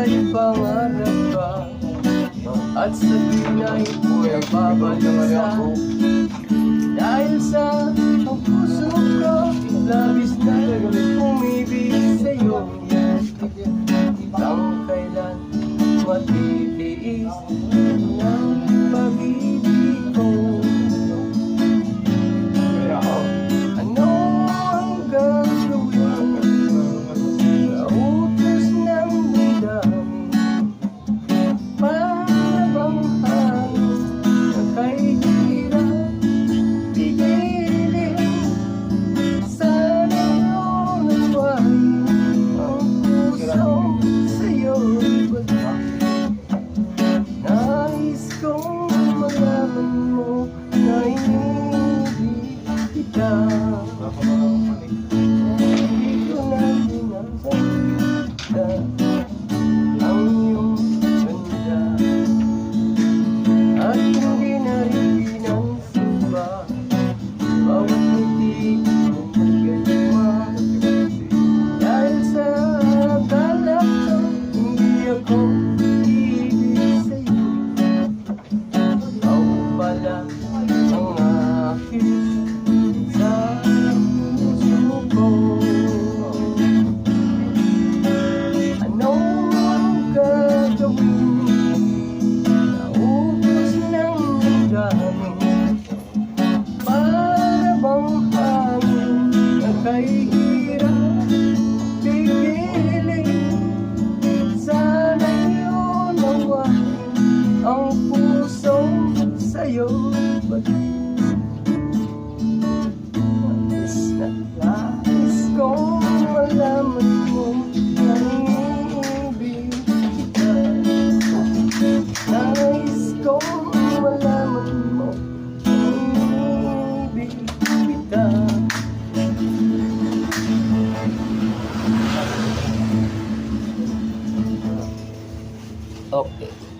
ay pangarap ka, at sa tuwing ay nagbabagsa. Dahil sa ang puso ko, labis na umibig sa'yo. Hanggang kailan matitiis ang pag-ibig ko? Ano ang gagawin sa utos ng damdamin? Para bang hangin na kay hirap pigilin? Sana unawain ang puso sa'yo'y wala. Nais kong malaman mo na inibig kita. Hindi ko na pinapakita ang iyong ganda, at hindi na rin pinansuba bawat ngiti mo magkalima. Dahil sa akala ko hindi ako ibig sa'yo, ikaw pala ang akin sa puso ko. Ano ang gagawin sa ubos ng damdamin? Para bang hangin na kay hirap pigilin? Sana'y unawain ang puso sa'yo. Nais kong malaman mo na inibig kita. Nais kong malaman mo na inibig kita. Okay.